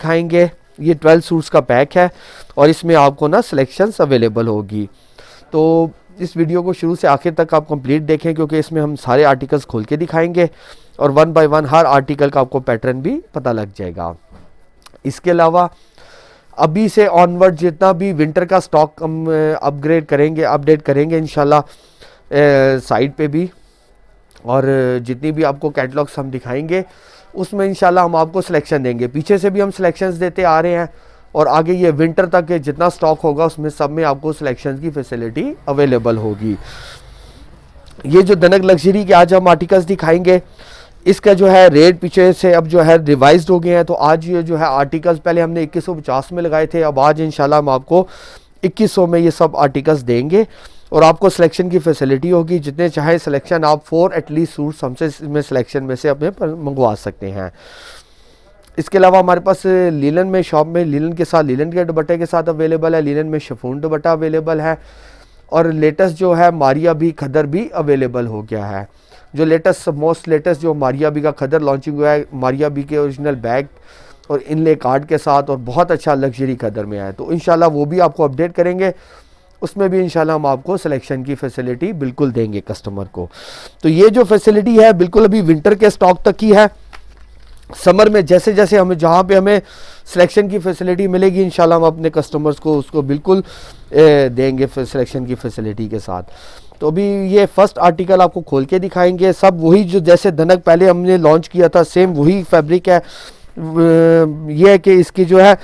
दिखाएंगे। ये 12 सूट्स का पैक है और इसमें आपको ना सिलेक्शंस अवेलेबल होगी। तो इस वीडियो को शुरू से आखिर तक आप कंप्लीट देखें, क्योंकि इसमें हम सारे आर्टिकल्स खोल के दिखाएंगे और one by one her article का आपको पैटर्न भी पता लग जाएगा। इसके अलावा अभी से ऑनवर्ड जितना भी विंटर का स्टॉक हम अपडेट करेंगे इंशाल्लाह साइट पे भी, और जितनी भी आपको कैटलॉग्स हम दिखाएंगे उसमें इंशाल्लाह हम आपको सिलेक्शन देंगे। पीछे से भी हम सिलेक्शंस देते आ रहे हैं और आगे ये विंटर तक के जितना स्टॉक होगा उसमें सब में आपको सिलेक्शन की फैसिलिटी अवेलेबल होगी। ये जो दनक लग्जरी के आज हम आर्टिकल्स दिखाएंगे, इसका जो है रेट पीछे से अब जो है रिवाइज्ड हो गए हैं। तो आज ये जो है आर्टिकल्स पहले हमने 2150 में लगाए थे, अब आज इंशाल्लाह हम आपको 2100 में ये सब आर्टिकल्स देंगे और आपको सिलेक्शन की फैसिलिटी होगी। जितने चाहे सिलेक्शन आप 4 एटलीस्ट सूट्स हमसे इसमें सिलेक्शन में से अपने मंगवा सकते हैं। इसके अलावा हमारे पास लीलन में शॉप में लीलन के साथ लीलन के दुपट्टे के साथ अवेलेबल है, लीलन में शिफॉन दुपट्टा अवेलेबल है और लेटेस्ट जो है मारिया बी खदर भी अवेलेबल हो गया है। जो मोस्ट लेटेस्ट जो मारिया बी का खदर लॉन्चिंग हुआ है, मारिया बी के ओरिजिनल बैग और इनले कार्ड के साथ और बहुत अच्छा लग्जरी खदर में है। तो इंशाल्लाह वो भी आपको अपडेट करेंगे, उसमें भी इंशाल्लाह हम आपको सिलेक्शन की फैसिलिटी बिल्कुल देंगे कस्टमर को। तो ये जो फैसिलिटी है बिल्कुल अभी विंटर के स्टॉक तक की है। समर में जैसे जैसे हमें जहाँ पे हमें सिलेक्शन की फैसिलिटी मिलेगी इंशाल्लाह हम अपने कस्टमर्स को उसको बिल्कुल देंगे सिलेक्शन की फैसिलिटी के साथ। तो अभी ये फर्स्ट आर्टिकल आपको खोल के दिखाएंगे, सब वही जो जैसे धनक पहले हमने लॉन्च किया था सेम वही फैब्रिक है। ये है कि इसकी जो है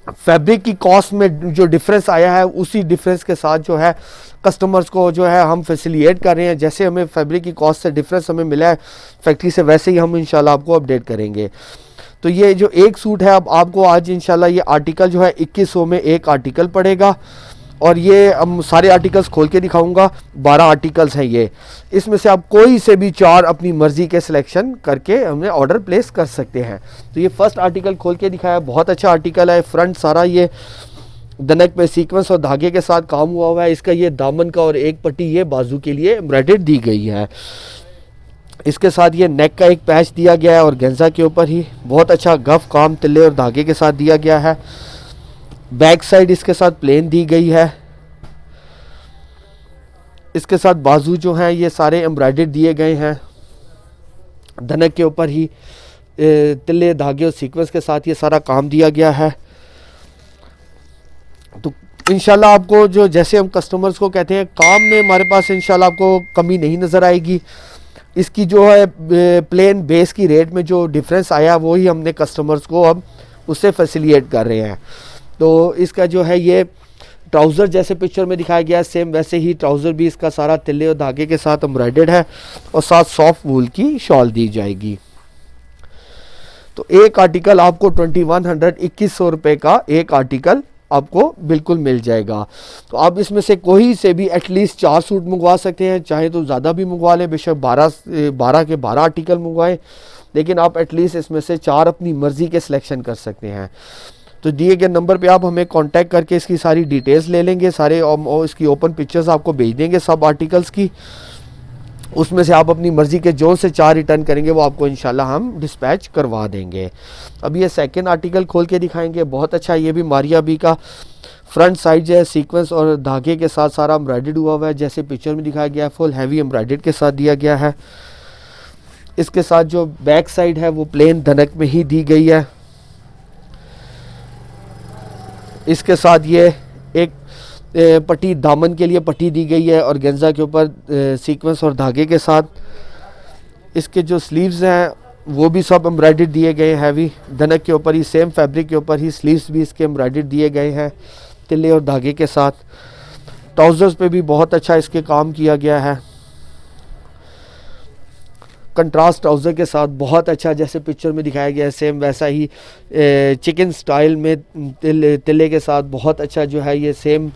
फैब्रिक की कॉस्ट में जो डिफरेंस आया है उसी डिफरेंस के साथ जो है कस्टमर्स को जो है हम फैसिलिटेट कर रहे हैं। जैसे हमें फैब्रिक की कॉस्ट से डिफरेंस हमें मिला है फैक्ट्री से, वैसे ही हम इंशाल्लाह आपको अपडेट करेंगे। तो ये जो एक सूट है अब आपको आज इंशाल्लाह ये आर्टिकल जो है 2100 में एक आर्टिकल पड़ेगा और ये हम सारे आर्टिकल्स खोल के दिखाऊंगा। 12 आर्टिकल्स हैं ये, इसमें से आप कोई से भी 4 अपनी मर्जी के सिलेक्शन करके हमने ऑर्डर प्लेस कर सकते हैं। तो ये फर्स्ट आर्टिकल खोल के दिखाया, बहुत अच्छा आर्टिकल है। फ्रंट सारा ये दनक पे सीक्वेंस और धागे के साथ काम हुआ है। इसका ये दामन का और एक पट्टी ये बाजू के लिए एम्ब्रॉयडर्ड दी गई है। इसके साथ ये नेक का एक पैच दिया गया है और गेंजा के ऊपर ही बहुत अच्छा गफ काम तिल्ले और धागे के साथ दिया गया है। बैक साइड इसके साथ प्लेन दी गई है। इसके साथ बाजू जो हैं ये सारे एम्ब्रॉयडर्ड दिए गए हैं। धनक के ऊपर ही तिल्ले धागे और सीक्वेंस के साथ ये सारा काम दिया गया है। तो इंशाल्लाह आपको जो जैसे हम कस्टमर्स को कहते हैं काम में हमारे पास इंशाल्लाह आपको कमी नहीं नज़र आएगी। इसकी जो है प्लेन बेस की रेट में जो डिफरेंस आया वही हमने कस्टमर्स को अब उससे फैसिलिटेट कर रहे हैं। तो इसका जो है ये ट्राउज़र जैसे पिक्चर में दिखाया गया है सेम वैसे ही ट्राउज़र भी इसका सारा तिल्ले और धागे के साथ एम्ब्रॉयडर्ड है और साथ सॉफ्ट वूल की शॉल दी जाएगी। तो एक आर्टिकल आपको 2100 रुपये का एक आर्टिकल आपको बिल्कुल मिल जाएगा। तो आप इसमें से कोई से भी एटलीस्ट 4 सूट मंगवा सकते हैं, चाहे तो ज़्यादा भी मंगवा लें, बेशक 12 के 12 आर्टिकल मंगवाएं, लेकिन आप एटलीस्ट इसमें से 4 अपनी मर्ज़ी के सिलेक्शन कर सकते हैं। तो दिए गए नंबर पे आप हमें कांटेक्ट करके इसकी सारी डिटेल्स ले लेंगे, सारे इसकी ओपन पिक्चर्स आपको भेज देंगे सब आर्टिकल्स की। उसमें से आप अपनी मर्ज़ी के जो से 4 रिटर्न करेंगे वो आपको इंशाल्लाह हम डिस्पैच करवा देंगे। अब ये सेकंड आर्टिकल खोल के दिखाएंगे, बहुत अच्छा। ये भी मारिया बी का फ्रंट साइड जो है सीक्वेंस और धागे के साथ सारा एम्ब्रॉयडर्ड हुआ है जैसे पिक्चर में दिखाया गया है, फुल हैवी एम्ब्रॉयडर्ड के साथ दिया गया है। इसके साथ जो बैक साइड है वो प्लेन धनक में ही दी गई है। इसके साथ ये एक पट्टी दामन के लिए पट्टी दी गई है और गेंजा के ऊपर सीक्वेंस और धागे के साथ। इसके जो स्लीव्स हैं वो भी सब एम्ब्रॉयडर्ड दिए गए हैवी धनक के ऊपर ही, सेम फैब्रिक के ऊपर ही स्लीव्स भी इसके एम्ब्रॉयडर्ड दिए गए हैं तिल्ले और धागे के साथ। ट्राउज़र्स पे भी बहुत अच्छा इसके काम किया गया है, कंट्रास्ट ट्राउज़र के साथ बहुत अच्छा जैसे पिक्चर में दिखाया गया है सेम वैसा ही चिकन स्टाइल में तिल्ले के साथ बहुत अच्छा जो है ये सेम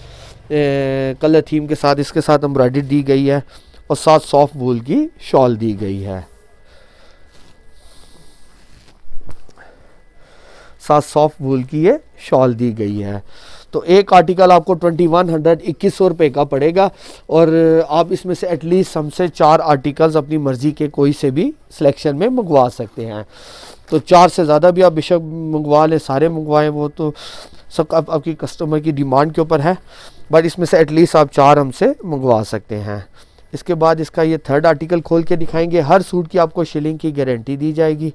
कलर थीम के साथ इसके साथ एम्ब्रॉयडरी दी गई है और साथ सॉफ्ट वूल की शॉल दी गई है। साथ सॉफ्ट वूल की ये शॉल दी गई है। तो एक आर्टिकल आपको 2100 रुपये का पड़ेगा और आप इसमें से एटलीस्ट हमसे 4 आर्टिकल्स अपनी मर्ज़ी के कोई से भी सिलेक्शन में मंगवा सकते हैं। तो 4 से ज़्यादा भी आप बेशक मंगवा लें, सारे मंगवाएं, वो तो सब आपकी कस्टमर की डिमांड के ऊपर है, बट इसमें से एटलीस्ट आप 4 हमसे मंगवा सकते हैं। इसके बाद इसका ये थर्ड आर्टिकल खोल के दिखाएंगे। हर सूट की आपको शिलिंग की गारंटी दी जाएगी।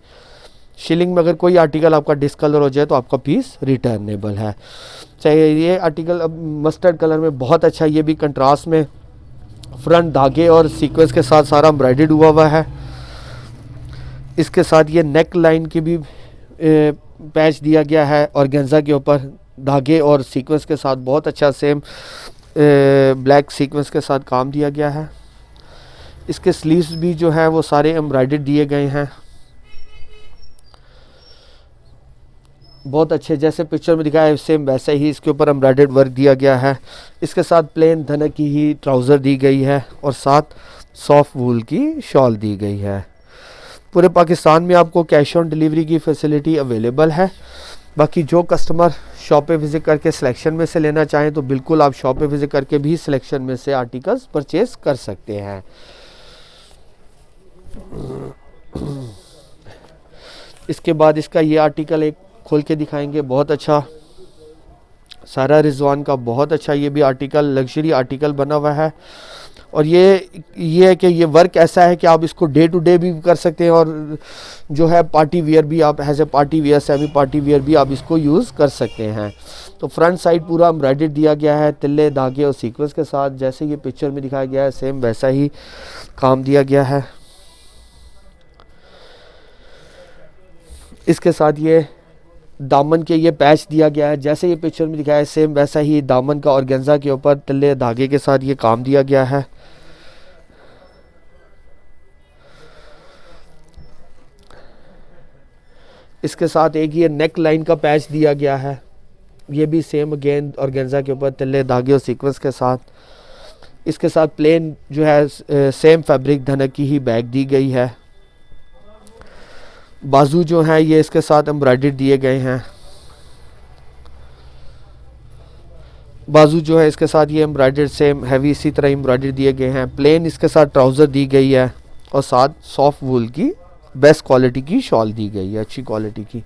शिलिंग में अगर कोई आर्टिकल आपका डिसकलर हो जाए तो आपका पीस रिटर्नेबल है। चाहे ये आर्टिकल अब मस्टर्ड कलर में बहुत अच्छा, ये भी कंट्रास्ट में फ्रंट धागे और सीक्वेंस के साथ सारा एम्ब्रॉयडर्ड हुआ हुआ है। इसके साथ ये नेक लाइन की भी पैच दिया गया है और ऑर्गेन्जा के ऊपर धागे और सीक्वेंस के साथ बहुत अच्छा सेम ब्लैक सीक्वेंस के साथ काम दिया गया है। इसके स्लीव्स भी जो है वो सारे एम्ब्रॉयडर्ड दिए गए हैं, बहुत अच्छे, जैसे पिक्चर में दिखाया है सेम वैसे ही इसके ऊपर एम्ब्रॉयडर्ड वर्क दिया गया है। इसके साथ प्लेन धनक की ही ट्राउज़र दी गई है और साथ सॉफ्ट वूल की शॉल दी गई है। पूरे पाकिस्तान में आपको कैश ऑन डिलीवरी की फैसिलिटी अवेलेबल है। बाकी जो कस्टमर शॉप पे विज़िट करके सिलेक्शन में से लेना चाहें तो बिल्कुल आप शॉप पे विज़िट करके भी सिलेक्शन में से आर्टिकल्स परचेज़ कर सकते हैं। इसके बाद इसका ये आर्टिकल एक खोल के दिखाएंगे, बहुत अच्छा, सारा रिजवान का बहुत अच्छा ये भी आर्टिकल लग्जरी आर्टिकल बना हुआ है। और ये है कि ये वर्क ऐसा है कि आप इसको डे टू डे भी कर सकते हैं और जो है पार्टी वियर भी आप as a party wear, semi party wear भी आप इसको यूज़ कर सकते हैं। तो फ्रंट साइड पूरा एम्ब्रॉयडर्ड दिया गया है तिल्ले धागे और सीक्वेंस के साथ, जैसे ये पिक्चर में दिखाया गया है सेम वैसा ही काम दिया गया है। इसके साथ ये दामन के ये पैच दिया गया है, जैसे ये पिक्चर में दिखाया है सेम वैसा ही दामन का ऑर्गेन्जा के ऊपर तिल्ले धागे के साथ ये काम दिया गया है। इसके साथ एक ये नेक लाइन का पैच दिया गया है, ये भी सेम अगेन ऑर्गेन्जा के ऊपर तिल्ले धागे और सीक्वेंस के साथ। इसके साथ प्लेन जो है सेम फैब्रिक धनक की ही बैग दी गई है। बाजू जो है ये इसके साथ एम्ब्रॉयडर्ड दिए गए हैं, बाजू जो है इसके साथ ये एम्ब्रॉयडर्ड सेम हैवी इसी तरह एम्ब्रॉयडर्ड दिए गए हैं। प्लेन इसके साथ ट्राउज़र दी गई है और साथ सॉफ्ट वूल की बेस्ट क्वालिटी की शॉल दी गई है, अच्छी क्वालिटी की।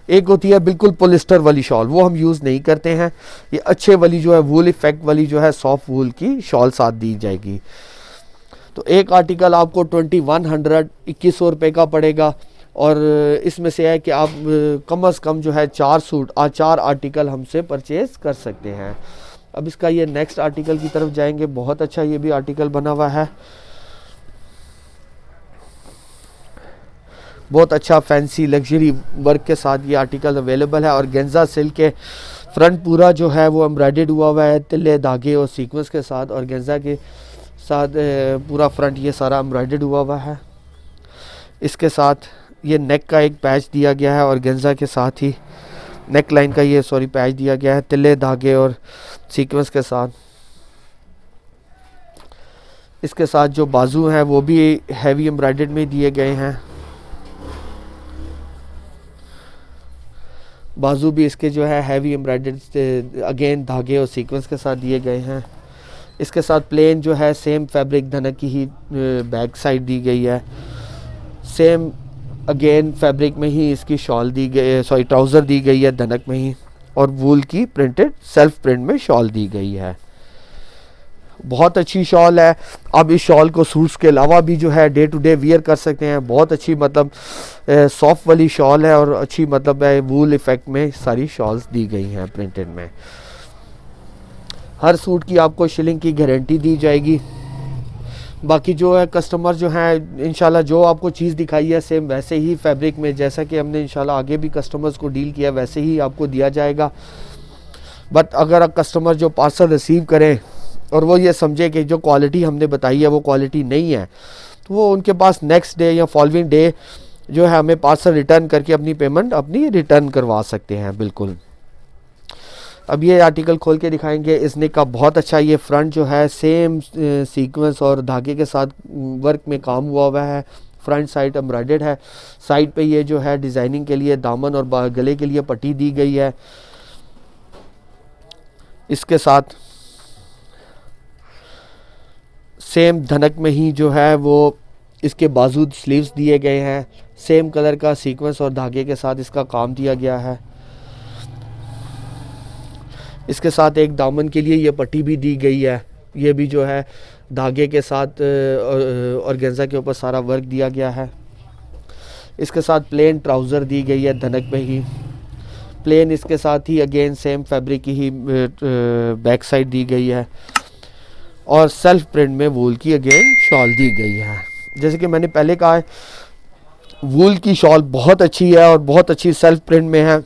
एक होती है बिल्कुल पॉलिस्टर वाली शॉल, वो हम यूज़ नहीं करते हैं। ये अच्छे वाली जो है वूल इफेक्ट वाली जो है सॉफ्ट वूल की शॉल साथ दी जाएगी। तो एक आर्टिकल आपको 2100 रुपये का पड़ेगा और इसमें से है कि आप कम से कम जो है 4 आर्टिकल हमसे परचेज़ कर सकते हैं। अब इसका ये नेक्स्ट आर्टिकल की तरफ जाएंगे, बहुत अच्छा ये भी आर्टिकल बना हुआ है, बहुत अच्छा फैंसी लग्जरी वर्क के साथ ये आर्टिकल अवेलेबल है। और ऑर्गेन्जा सिल्क के फ्रंट पूरा जो है वो एम्ब्रॉयडर्ड हुआ है तिल्ले धागे और सीक्वेंस के साथ, और ऑर्गेन्जा के साथ पूरा फ्रंट ये सारा एम्ब्रॉयडर्ड हुआ है। इसके साथ ये नेक का एक पैच दिया गया है और ऑर्गेन्जा के साथ ही नेक लाइन का ये पैच दिया गया है तिल्ले धागे और सीक्वेंस के साथ। इसके साथ जो बाजू हैं वो भी हैवी एम्ब्रॉयडर्ड में दिए गए हैं, बाजू भी इसके जो है हैवी एम्ब्रॉयडर्ड अगेन धागे और सीक्वेंस के साथ दिए गए हैं। इसके साथ प्लेन जो है सेम फैब्रिक धनक की ही बैक साइड दी गई है, सेम अगेन फैब्रिक में ही इसकी शॉल दी गई, ट्राउज़र दी गई है धनक में ही, और वूल की प्रिंटेड सेल्फ प्रिंट में शॉल दी गई है। बहुत अच्छी शॉल है। आप इस शॉल को सूट्स के अलावा भी जो है डे टू डे वियर कर सकते हैं। बहुत अच्छी मतलब सॉफ्ट वाली शॉल है और अच्छी मतलब वूल इफेक्ट में सारी शॉल्स दी गई हैं प्रिंटेड में। हर सूट की आपको शिलिंग की गारंटी दी जाएगी। बाकी जो है कस्टमर जो है इंशाल्लाह जो आपको चीज़ दिखाई है सेम वैसे ही फैब्रिक में, जैसा कि हमने इंशाल्लाह आगे भी कस्टमर्स को डील किया वैसे ही आपको दिया जाएगा। बट अगर आप कस्टमर जो पार्सल रिसीव करें और वो ये समझे कि जो क्वालिटी हमने बताई है वो क्वालिटी नहीं है, तो वो उनके पास नेक्स्ट डे या फॉलोइंग डे जो है हमें पार्सल रिटर्न करके अपनी पेमेंट अपनी रिटर्न करवा सकते हैं बिल्कुल। अब ये आर्टिकल खोल के दिखाएंगे। इसने का बहुत अच्छा ये फ्रंट जो है सेम सीक्वेंस और धागे के साथ वर्क में काम हुआ है। फ्रंट साइड एम्ब्रॉयडर्ड है। साइड पे ये जो है डिज़ाइनिंग के लिए दामन और गले के लिए पट्टी दी गई है। इसके साथ सेम धनक में ही जो है वो इसके बाजू स्लीव्स दिए गए हैं। सेम कलर का सीक्वेंस और धागे के साथ इसका काम दिया गया है। इसके साथ एक दामन के लिए ये पट्टी भी दी गई है। ये भी जो है धागे के साथ और गेंजा के ऊपर सारा वर्क दिया गया है। इसके साथ प्लेन ट्राउज़र दी गई है धनक में ही। प्लेन इसके साथ ही अगेन सेम फैब्रिक की ही बैक साइड दी गई है और सेल्फ प्रिंट में वूल की अगेन शॉल दी गई है। जैसे कि मैंने पहले कहा है, वूल की शॉल बहुत अच्छी है और बहुत अच्छी सेल्फ प्रिंट में है।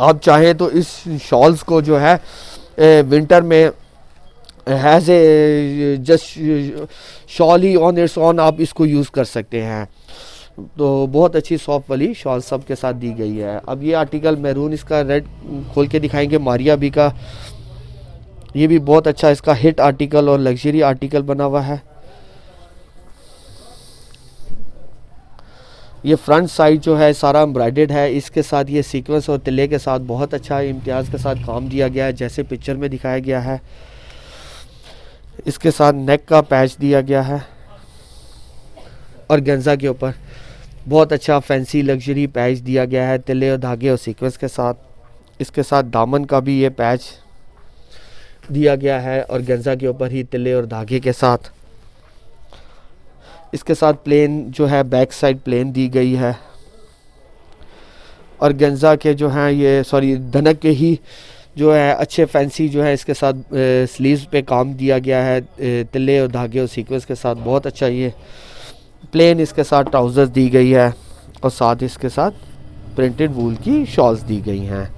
आप चाहें तो इस शॉल्स को जो है विंटर में has a just shawl he on it's on आप इसको यूज़ कर सकते हैं। तो बहुत अच्छी सॉफ्ट वाली शॉल सब के साथ दी गई है। अब ये आर्टिकल मैरून, इसका रेड खोल के दिखाएंगे मारिया बी का। ये भी बहुत अच्छा इसका हिट आर्टिकल और लग्जरी आर्टिकल बना हुआ है। ये फ्रंट साइड जो है सारा एम्ब्रॉयडर्ड है। इसके साथ ये सीक्वेंस और तिल्ले के साथ बहुत अच्छा इम्तियाज़ के साथ काम दिया गया है, जैसे पिक्चर में दिखाया गया है। इसके साथ नेक का पैच दिया गया है और गेंजा के ऊपर बहुत अच्छा फैंसी लग्जरी पैच दिया गया है तिल्ले और धागे और सीक्वेंस के साथ। इसके साथ दामन का भी ये पैच दिया गया है और गेंजा के ऊपर ही तिल्ले और धागे के साथ। इसके साथ प्लेन जो है बैक साइड प्लेन दी गई है और गेंजा के जो हैं ये धनक के ही जो है अच्छे फैंसी जो है इसके साथ स्लीव्स पे काम दिया गया है तिल्ले और धागे और सीक्वेंस के साथ। बहुत अच्छा ये प्लेन इसके साथ ट्राउज़र्स दी गई है और साथ इसके साथ प्रिंटेड वूल की शॉल्स दी गई हैं।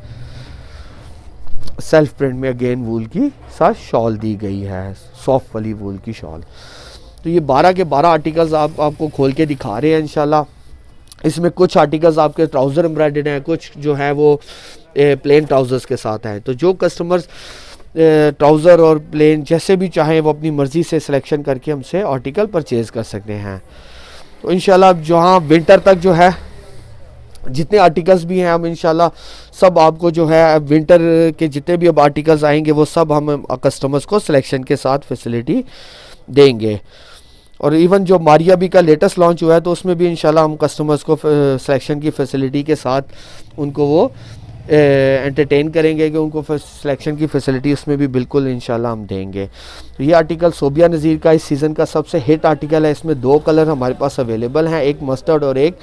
सेल्फ प्रिंट में अगेन वूल की साथ शॉल दी गई है, सॉफ्ट वाली वूल की शॉल। तो ये 12 के 12 आर्टिकल्स आपको खोल के दिखा रहे हैं इंशाल्लाह। इसमें कुछ आर्टिकल्स आपके ट्राउज़र एम्ब्रॉयडर्ड हैं, कुछ जो है वो प्लेन ट्राउज़र्स के साथ हैं। तो जो कस्टमर्स ट्राउज़र और प्लेन जैसे भी चाहें वो अपनी मर्ज़ी से सिलेक्शन करके हमसे आर्टिकल परचेज़ कर सकते हैं। तो इंशाल्लाह जहाँ विंटर तक जो है जितने आर्टिकल्स भी हैं हम इंशाल्लाह सब आपको जो है विंटर के जितने भी अब आर्टिकल्स आएंगे वो सब हम कस्टमर्स को सिलेक्शन के साथ फैसिलिटी देंगे। और इवन जो मारिया बी का लेटेस्ट लॉन्च हुआ है तो उसमें भी इंशाल्लाह हम कस्टमर्स को सिलेक्शन की फैसिलिटी के साथ उनको वो एंटरटेन करेंगे कि उनको सिलेक्शन की फैसिलिटी उसमें भी बिल्कुल इंशाल्लाह हम देंगे। तो ये आर्टिकल सोबिया नज़ीर का इस सीज़न का सबसे हिट आर्टिकल है। इसमें 2 कलर हमारे पास अवेलेबल हैं, एक मस्टर्ड और एक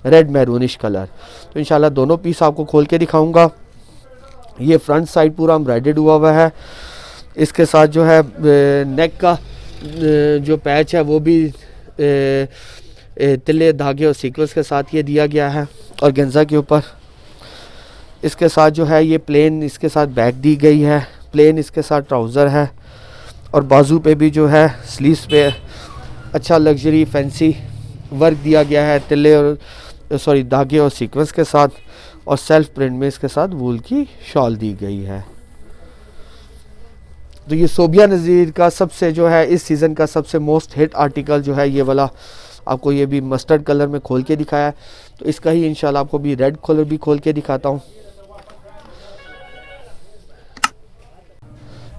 रेड मैरूनिश कलर। तो इंशाल्लाह दोनों पीस आपको खोल के दिखाऊंगा। ये फ्रंट साइड पूरा एम्ब्रॉयडर्ड हुआ है। इसके साथ जो है नेक का जो पैच है वो भी तिल्ले धागे और सीक्वेंस के साथ ये दिया गया है और गेंजा के ऊपर। इसके साथ जो है ये प्लेन इसके साथ बैक दी गई है, प्लेन इसके साथ ट्राउज़र है और बाजू पे भी जो है स्लीव्स पे अच्छा लग्जरी फैंसी वर्क दिया गया है तिल्ले और धागे और सीक्वेंस के साथ और सेल्फ प्रिंट में इसके साथ वूल की शॉल दी गई है। तो ये सोबिया नज़ीर का सबसे जो है इस सीज़न का सबसे मोस्ट हिट आर्टिकल जो है ये वाला आपको ये भी मस्टर्ड कलर में खोल के दिखाया है। तो इसका ही इंशाल्लाह आपको भी रेड कलर भी खोल के दिखाता हूँ।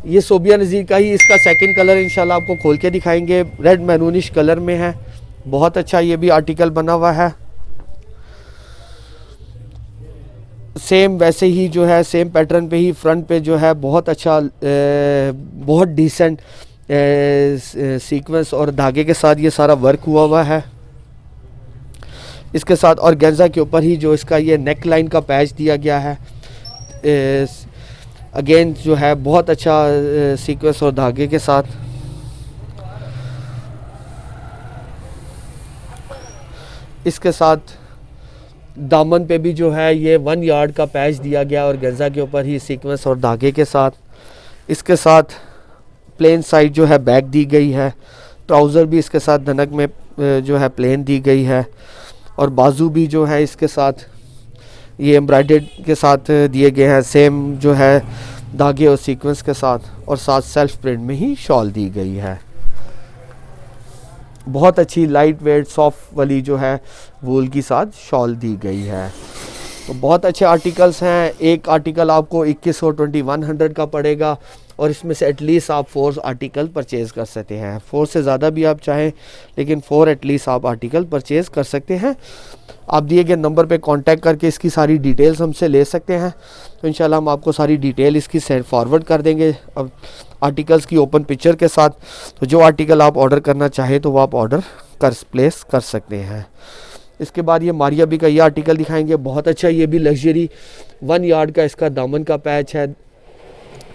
ये सोबिया नज़ीर का ही इसका सेकंड कलर इंशाल्लाह आपको खोल के दिखाएंगे, रेड मैरूनिश कलर में है। बहुत अच्छा ये भी आर्टिकल बना हुआ है। सेम वैसे ही जो है सेम पैटर्न पे ही फ्रंट पे जो है बहुत अच्छा बहुत डिसेंट सीक्वेंस और धागे के साथ ये सारा वर्क हुआ है इसके साथ। और गेंजा के ऊपर ही जो इसका ये नेक लाइन का पैच दिया गया है अगेन जो है बहुत अच्छा सीक्वेंस और धागे के साथ। इसके साथ दामन पे भी जो है ये 1 यार्ड का पैच दिया गया और गेंजा के ऊपर ही सीक्वेंस और धागे के साथ। इसके साथ प्लेन साइड जो है बैक दी गई है, ट्राउज़र भी इसके साथ धनक में जो है प्लेन दी गई है और बाजू भी जो है इसके साथ ये एम्ब्रॉयडर्ड के साथ दिए गए हैं सेम जो है धागे और सीक्वेंस के साथ और साथ सेल्फ प्रिंट में ही शॉल दी गई है। बहुत अच्छी लाइट वेट सॉफ्ट वाली जो है वूल की साथ शॉल दी गई है। तो बहुत अच्छे आर्टिकल्स हैं। एक आर्टिकल आपको 2100 का पड़ेगा और इसमें से एटलीस्ट आप 4 आर्टिकल परचेज़ कर सकते हैं। 4 से ज़्यादा भी आप चाहें, लेकिन 4 एटलीस्ट आप आर्टिकल परचेज़ कर सकते हैं। आप दिए गए नंबर पे कांटेक्ट करके इसकी सारी डिटेल्स हमसे ले सकते हैं। तो इंशाल्लाह हम आपको सारी डिटेल इसकी सेंड फॉरवर्ड कर देंगे अब आर्टिकल्स की ओपन पिक्चर के साथ। तो जो आर्टिकल आप ऑर्डर करना चाहें तो वो आप ऑर्डर प्लेस कर सकते हैं। इसके बाद ये मारिया बी का ये आर्टिकल दिखाएंगे, बहुत अच्छा, ये भी लग्जरी 1 यार्ड का इसका दामन का पैच है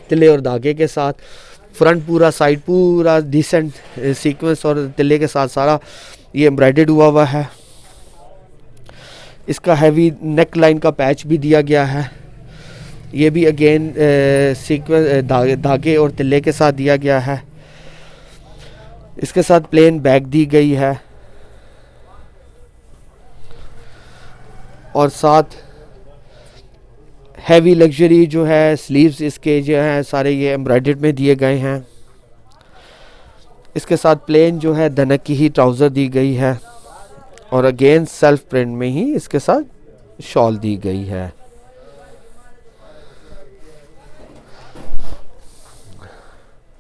तिल्ले और धागे के साथ। फ्रंट पूरा, साइड पूरा डिसेंट सीक्वेंस और तिल्ले के साथ सारा ये एम्ब्रॉयडर्ड हुआ है। इसका हैवी नेक लाइन का पैच भी दिया गया है। ये भी अगेन सीक्वेंस धागे और तिल्ले के साथ दिया गया है। इसके साथ प्लेन बैक दी गई है और साथ हैवी लग्जरी जो है स्लीव्स इसके जो हैं सारे ये एम्ब्रॉयडर्ड में दिए गए हैं। इसके साथ प्लेन जो है धनक की ही ट्राउज़र दी गई है और अगेन सेल्फ प्रिंट में ही इसके साथ शॉल दी गई है।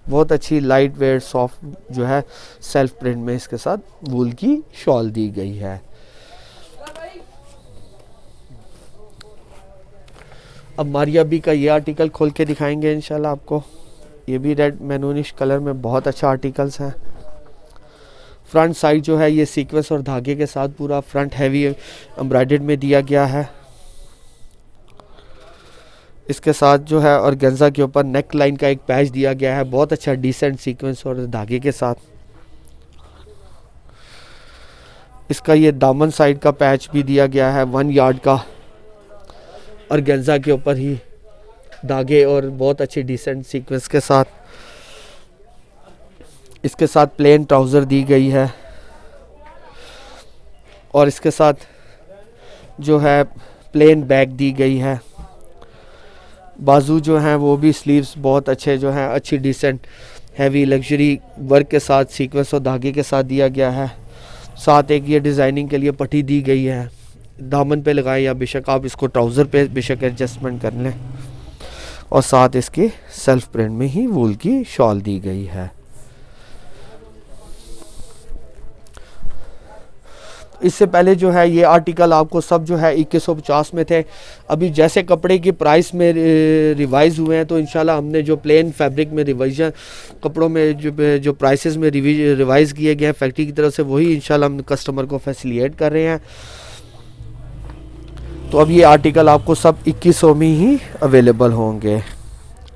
बहुत अच्छी लाइट वेट सॉफ्ट जो है सेल्फ प्रिंट में इसके साथ वूल की शॉल दी गई है। अब मारिया बी का ये आर्टिकल खोल के दिखाएंगे इंशाल्लाह आपको। ये भी रेड मैनूनिश कलर में बहुत अच्छा आर्टिकल्स हैं। फ्रंट साइड जो है ये सीक्वेंस और धागे के साथ पूरा फ्रंट हैवी एम्ब्रॉयडर्ड में दिया गया है। इसके साथ जो है और गेंजा के ऊपर नेक लाइन का एक पैच दिया गया है, बहुत अच्छा डिसेंट सीक्वेंस और धागे के साथ। इसका ये दामन साइड का पैच भी दिया गया है 1 यार्ड का और गेंजा के ऊपर ही धागे और बहुत अच्छे डिसेंट सीक्वेंस के साथ। इसके साथ प्लेन ट्राउज़र दी गई है और इसके साथ जो है प्लेन बैक दी गई है। बाजू जो हैं वो भी स्लीव्स बहुत अच्छे जो हैं अच्छी डिसेंट हैवी लग्जरी वर्क के साथ सीक्वेंस और धागे के साथ दिया गया है। साथ एक ये डिज़ाइनिंग के लिए पट्टी दी गई है, दामन पे लगाएं या बेशक आप इसको ट्राउज़र पे बेशक एडजस्टमेंट कर लें। और साथ इसके सेल्फ प्रिंट में ही वूल की शॉल दी गई है। इससे पहले जो है ये आर्टिकल आपको सब जो है 2150 में थे। अभी जैसे कपड़े की प्राइस में रिवाइज़ हुए हैं तो इंशाल्लाह हमने जो प्लेन फैब्रिक में रिवाइजन कपड़ों में जो प्राइसेस में रिवाइज़ किए गए हैं फैक्ट्री की तरफ से, वही इंशाल्लाह हम कस्टमर को फैसिलिटेट कर रहे हैं। तो अब ये आर्टिकल आपको सब 2100 में ही अवेलेबल होंगे।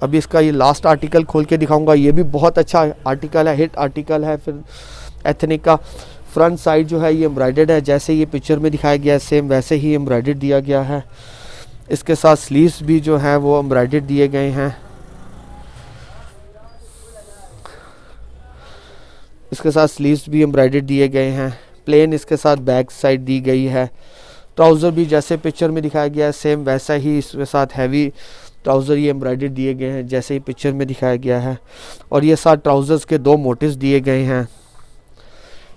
अभी इसका ये लास्ट आर्टिकल खोल के दिखाऊंगा। ये भी बहुत अच्छा आर्टिकल है, हिट आर्टिकल है फिर एथनिक का। फ्रंट साइड जो है ये एम्ब्रॉयडर्ड है, जैसे ये पिक्चर में दिखाया गया है सेम वैसे ही एम्ब्रॉयडर्ड दिया गया है। इसके साथ स्लीव्स भी जो हैं वो एम्ब्रॉयडर्ड दिए गए हैं। इसके साथ स्लीव्स भी एम्ब्रॉयडर्ड दिए गए हैं। प्लेन इसके साथ बैक साइड दी गई है। ट्राउज़र भी जैसे पिक्चर में दिखाया गया है सेम वैसा ही इसके साथ हैवी ट्राउज़र ये एम्ब्रॉयडर्ड दिए गए हैं जैसे ही पिक्चर में दिखाया गया है। और ये साथ ट्राउज़र्स के 2 मोटिव्स दिए गए हैं,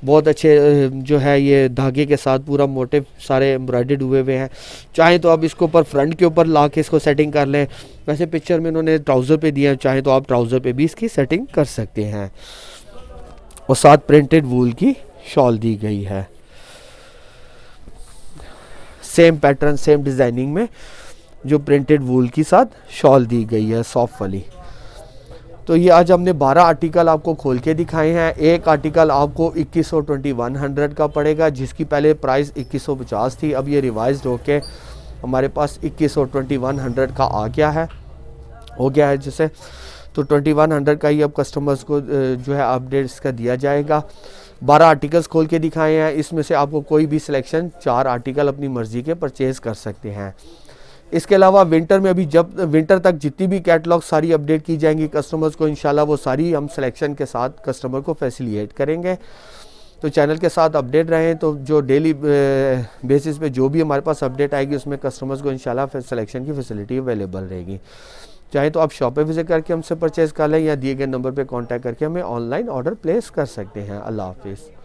बहुत अच्छे जो है ये धागे के साथ पूरा मोटिव सारे एम्ब्रॉयडर्ड हुए हैं। चाहे तो आप इसको ऊपर फ्रंट के ऊपर ला के इसको सेटिंग कर लें, वैसे पिक्चर में इन्होंने ट्राउज़र पे दिया है, चाहे तो आप ट्राउज़र पे भी इसकी सेटिंग कर सकते हैं। और साथ प्रिंटेड वूल की शॉल दी गई है, सेम पैटर्न सेम डिज़ाइनिंग में जो प्रिंटेड वूल की साथ शॉल दी गई है सॉफ्ट वाली। तो ये आज हमने 12 आर्टिकल आपको खोल के दिखाए हैं। एक आर्टिकल आपको 2100 का पड़ेगा, जिसकी पहले प्राइस 2150 थी। अब ये रिवाइज्ड होके हमारे पास 2100 का आ गया है, हो गया है जैसे। तो 2100 का ही अब कस्टमर्स को जो है अपडेट इसका दिया जाएगा। 12 आर्टिकल्स खोल के दिखाए हैं, इसमें से आपको कोई भी सिलेक्शन 4 आर्टिकल अपनी मर्ज़ी के परचेज़ कर सकते हैं। इसके अलावा विंटर में अभी जब विंटर तक जितनी भी कैटलॉग सारी अपडेट की जाएंगी कस्टमर्स को, इंशाल्लाह वो सारी हम सिलेक्शन के साथ कस्टमर को फैसिलिटेट करेंगे। तो चैनल के साथ अपडेट रहें, तो जो डेली बेसिस पे जो भी हमारे पास अपडेट आएगी उसमें कस्टमर्स को इंशाल्लाह सिलेक्शन की फैसिलिटी अवेलेबल रहेगी। चाहे तो आप शॉप पे विजिट करके हमसे परचेज़ कर लें या दिए गए नंबर पे कांटेक्ट करके हमें ऑनलाइन ऑर्डर प्लेस कर सकते हैं। अल्लाह हाफिज़।